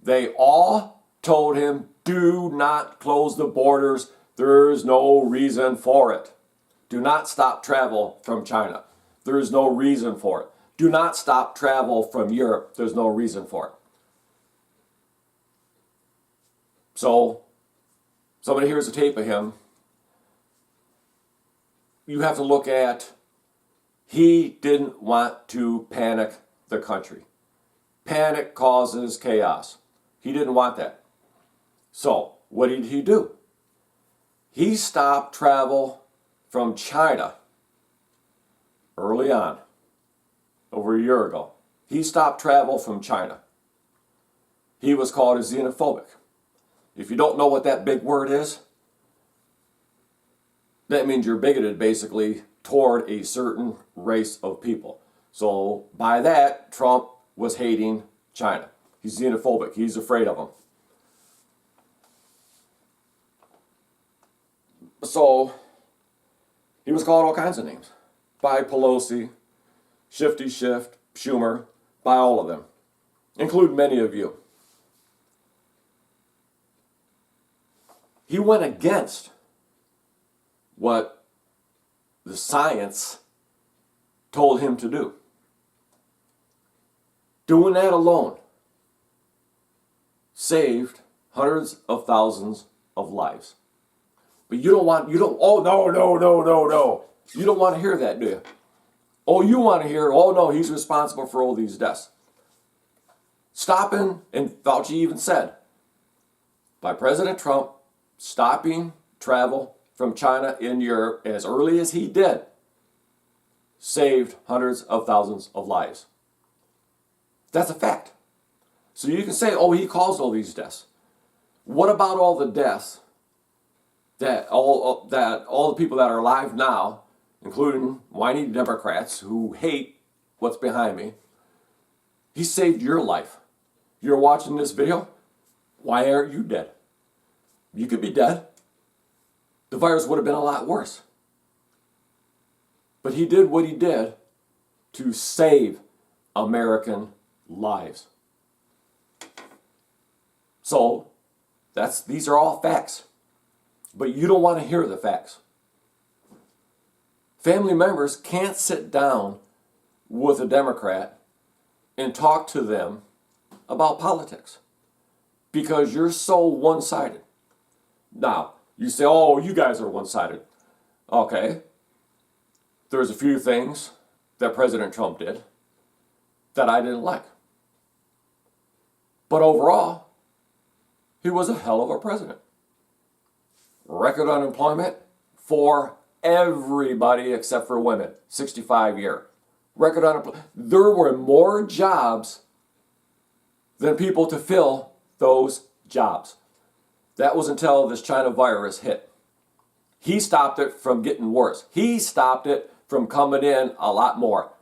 They all told him, do not close the borders. There's no reason for it. Do not stop travel from China. There's no reason for it. Do not stop travel from Europe. There's no reason for it. So, somebody hears a tape of him. You have to look at, he didn't want to panic the country. Panic causes chaos. He didn't want that. So, what did he do? He stopped travel from China early on, over a year ago. He stopped travel from China. He was called a xenophobic. If you don't know what that big word is, that means you're bigoted basically toward a certain race of people. So by that, Trump was hating China. He's xenophobic. He's afraid of them. So he was called all kinds of names by Pelosi, Shifty Schiff, Schumer, by all of them, including many of you. He went against what the science told him to do. Doing that alone saved hundreds of thousands of lives. But oh, no. You don't want to hear that, do you? Oh, you want to hear, oh no, he's responsible for all these deaths. Stopping, and Fauci even said, by President Trump, stopping travel from China in Europe as early as he did, saved hundreds of thousands of lives. That's a fact. So you can say, oh, he caused all these deaths. What about all the deaths that all the people that are alive now, including whiny Democrats who hate what's behind me? He saved your life. You're watching this video. Why aren't you dead? You could be dead. The virus would have been a lot worse. But he did what he did to save American lives. So, these are all facts. But you don't want to hear the facts. Family members can't sit down with a Democrat and talk to them about politics because you're so one-sided. Now, you say, oh, you guys are one-sided. Okay. There's a few things that President Trump did that I didn't like. But overall, he was a hell of a president. Record unemployment for everybody except for women, 65 year. Record unemployment. There were more jobs than people to fill those jobs. That was until this China virus hit. He stopped it from getting worse. He stopped it from coming in a lot more.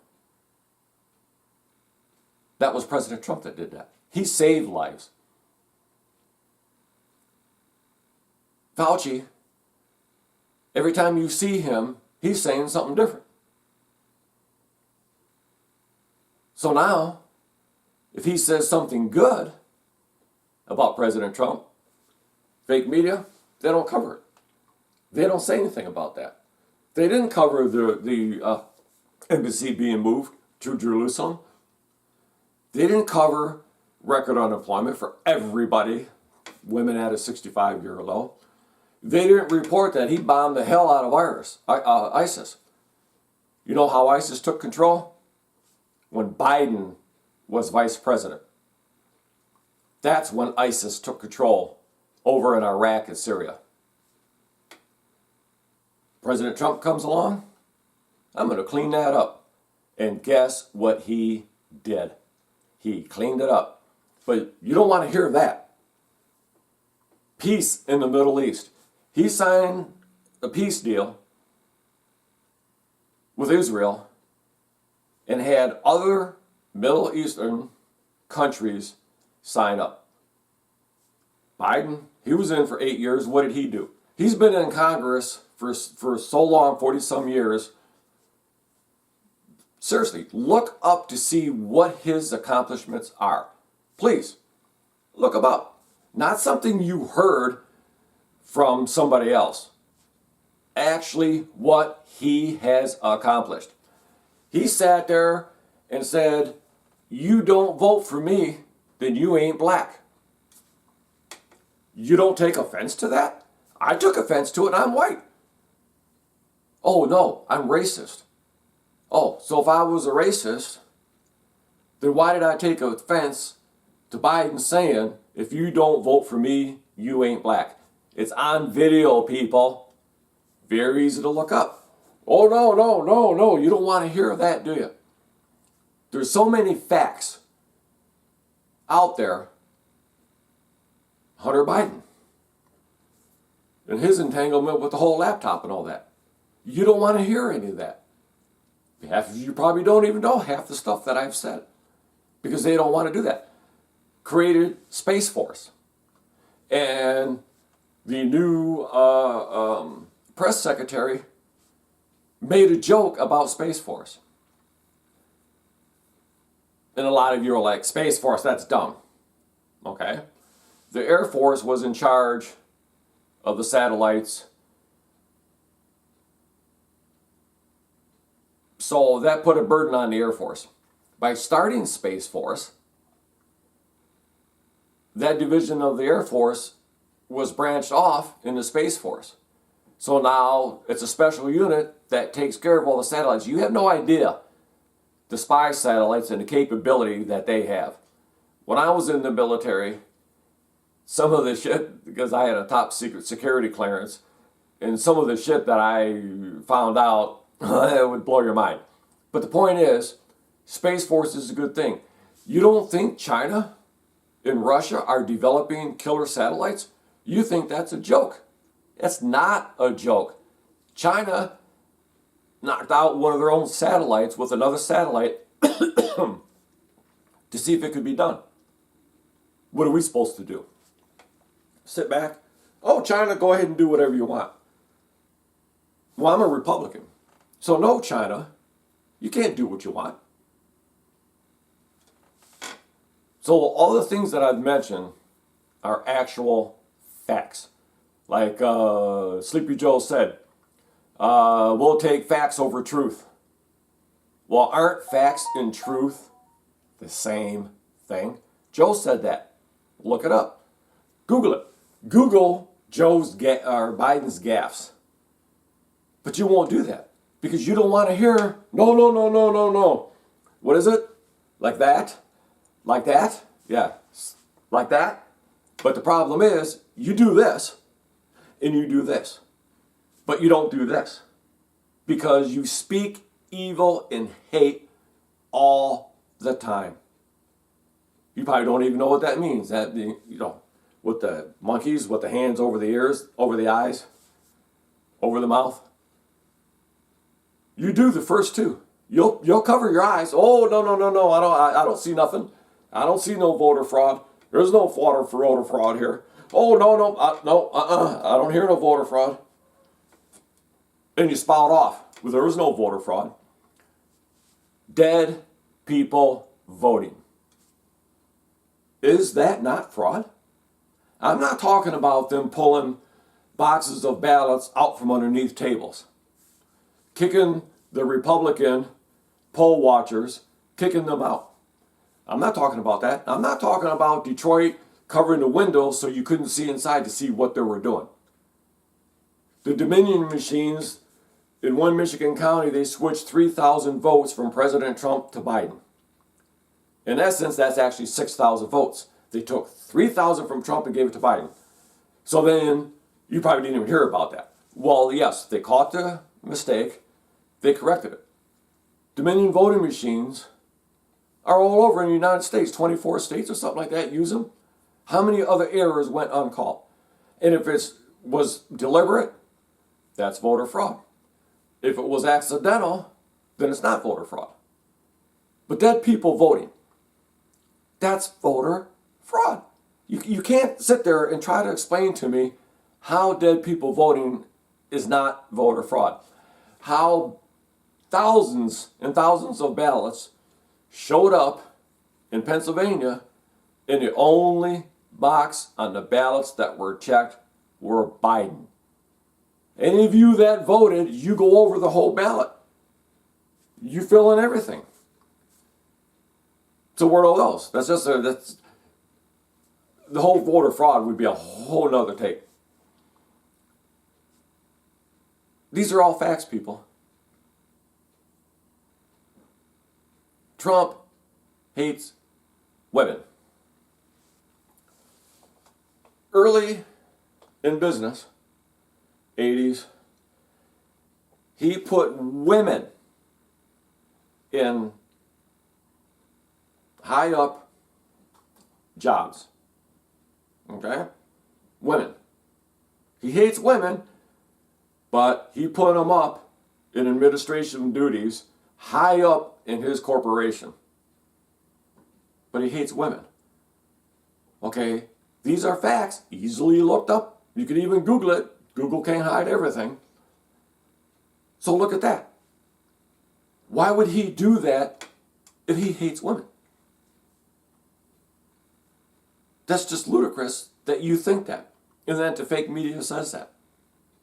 That was President Trump that did that. He saved lives. Fauci, every time you see him, he's saying something different. So now, if he says something good about President Trump, fake media, they don't cover it. They don't say anything about that. They didn't cover the embassy being moved to Jerusalem. They didn't cover record unemployment for everybody, women at a 65-year low. They didn't report that he bombed the hell out of ISIS. You know how ISIS took control? When Biden was vice president. That's when ISIS took control over in Iraq and Syria. President Trump comes along, I'm going to clean that up. And guess what he did? He cleaned it up. But you don't want to hear that. Peace in the Middle East. He signed a peace deal with Israel and had other Middle Eastern countries sign up. Biden, he was in for 8 years. What did he do? He's been in Congress for so long, 40-some years. Seriously, look up to see what his accomplishments are. Please. Look them up. Not something you heard from somebody else. Actually, what he has accomplished. He sat there and said, you don't vote for me, then you ain't black. You don't take offense to that? I took offense to it and I'm white. Oh no, I'm racist. Oh, so if I was a racist, then why did I take offense to Biden saying, if you don't vote for me, you ain't black? It's on video, people. Very easy to look up. Oh, no. You don't want to hear that, do you? There's so many facts out there. Hunter Biden and his entanglement with the whole laptop and all that. You don't want to hear any of that. Half of you probably don't even know half the stuff that I've said because they don't want to do that. Created Space Force. And the new press secretary made a joke about Space Force. And a lot of you are like, Space Force, that's dumb. Okay. The Air Force was in charge of the satellites. So that put a burden on the Air Force. By starting Space Force, that division of the Air Force was branched off into Space Force. So now it's a special unit that takes care of all the satellites. You have no idea the spy satellites and the capability that they have. When I was in the military, some of the shit, because I had a top secret security clearance, and some of the shit that I found out, it would blow your mind. But the point is, Space Force is a good thing. You don't think China and Russia are developing killer satellites? You think that's a joke. It's not a joke. China knocked out one of their own satellites with another satellite to see if it could be done. What are we supposed to do? Sit back? Oh, China, go ahead and do whatever you want. Well, I'm a Republican. So no, China, you can't do what you want. So all the things that I've mentioned are actual facts. Like Sleepy Joe said, we'll take facts over truth. Well, aren't facts and truth the same thing? Joe said that. Look it up. Google it. Google Biden's gaffes. But you won't do that because you don't want to hear, no. What is it? Like that? Like that? Yeah. Like that? But the problem is, you do this and you do this. But you don't do this because you speak evil and hate all the time. You probably don't even know what that means. That, you know, with the monkeys, with the hands over the ears, over the eyes, over the mouth. You do the first two. You'll cover your eyes. Oh, no. I don't see nothing. I don't see no voter fraud. There's no voter fraud here. Oh, no. I don't hear no voter fraud. And you spout off. Well, there was no voter fraud. Dead people voting. Is that not fraud? I'm not talking about them pulling boxes of ballots out from underneath tables. Kicking the Republican poll watchers, kicking them out. I'm not talking about that. I'm not talking about Detroit covering the windows so you couldn't see inside to see what they were doing. The Dominion machines in one Michigan county, they switched 3,000 votes from President Trump to Biden. In essence, that's actually 6,000 votes. They took 3,000 from Trump and gave it to Biden. So then, you probably didn't even hear about that. Well, yes, they caught the mistake. They corrected it. Dominion voting machines are all over in the United States. 24 states or something like that use them. How many other errors went uncalled? And if it was deliberate, that's voter fraud. If it was accidental, then it's not voter fraud. But dead people voting, that's voter fraud. You can't sit there and try to explain to me how dead people voting is not voter fraud. How thousands and thousands of ballots showed up in Pennsylvania and the only box on the ballots that were checked were Biden. Any of you that voted, you go over the whole ballot. You fill in everything. So where are those? That's the whole voter fraud would be a whole nother take. These are all facts, people. Trump hates women. Early in business, 80s, he put women in high up jobs. Okay? Women. He hates women, but he put them up in administration duties high up in his corporation. But he hates women. Okay? These are facts, easily looked up. You can even Google it. Google can't hide everything. So look at that. Why would he do that if he hates women? That's just ludicrous that you think that. And that the fake media says that.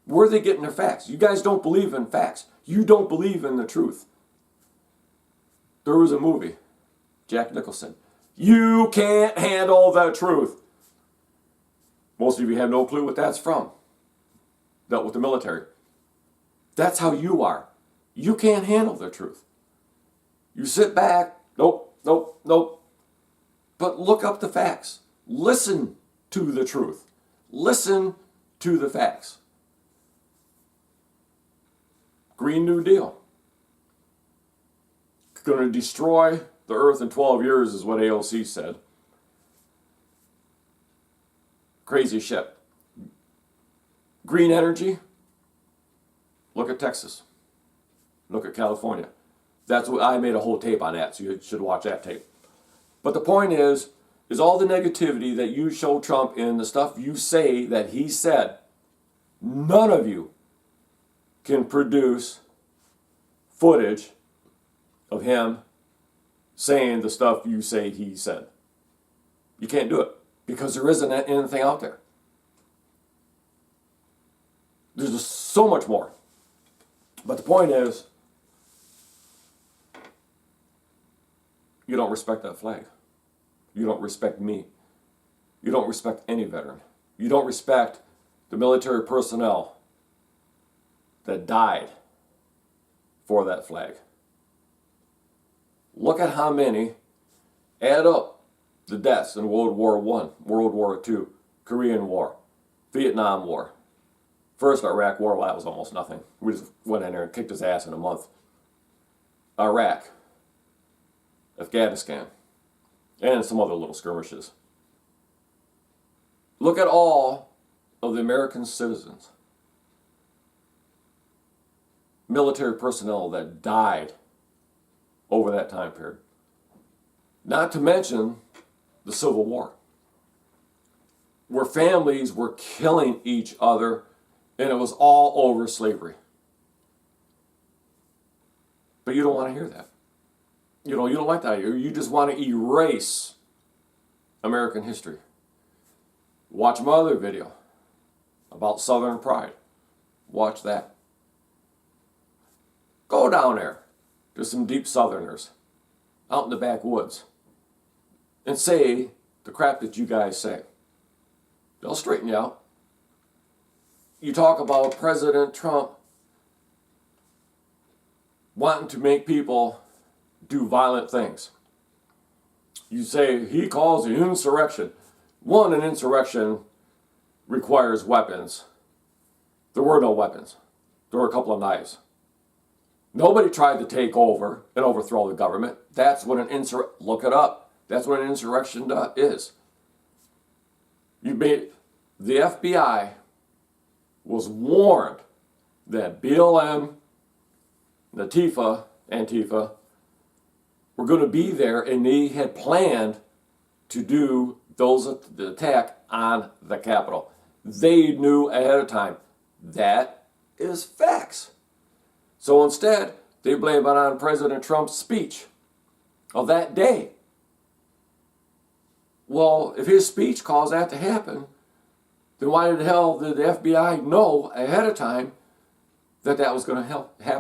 Where are they getting their facts? You guys don't believe in facts. You don't believe in the truth. There was a movie, Jack Nicholson. You can't handle the truth. Most of you have no clue what that's from. Dealt with the military. That's how you are. You can't handle the truth. You sit back, nope, nope, nope. But look up the facts. Listen to the truth. Listen to the facts. Green New Deal. Going to destroy the earth in 12 years is what AOC said. Crazy shit. Green energy. Look at Texas. Look at California. That's what I made a whole tape on that, so you should watch that tape. But the point is all the negativity that you show Trump in the stuff you say that he said, none of you can produce footage of him saying the stuff you say he said. You can't do it because there isn't anything out there. There's just so much more. But the point is, you don't respect that flag. You don't respect me. You don't respect any veteran. You don't respect the military personnel that died for that flag. Look at how many, add up the deaths in World War I, World War II, Korean War, Vietnam War. First Iraq War, well, that was almost nothing. We just went in there and kicked his ass in a month. Iraq, Afghanistan, and some other little skirmishes. Look at all of the American citizens, military personnel that died over that time period. Not to mention the Civil War, where families were killing each other, and it was all over slavery. But you don't want to hear that. You don't like that. You just want to erase American history. Watch my other video about Southern pride. Watch that. Go down there to some deep Southerners out in the backwoods and say the crap that you guys say. They'll straighten you out. You talk about President Trump wanting to make people do violent things. You say he calls it insurrection. One, an insurrection requires weapons. There were no weapons. There were a couple of knives. Nobody tried to take over and overthrow the government. That's what look it up. That's what an insurrection is. The FBI was warned that BLM, Antifa, were going to be there, and they had planned to do the attack on the Capitol. They knew ahead of time. That is facts. So instead, they blame it on President Trump's speech of that day. Well, if his speech caused that to happen, then why the hell did the FBI know ahead of time that that was going to happen?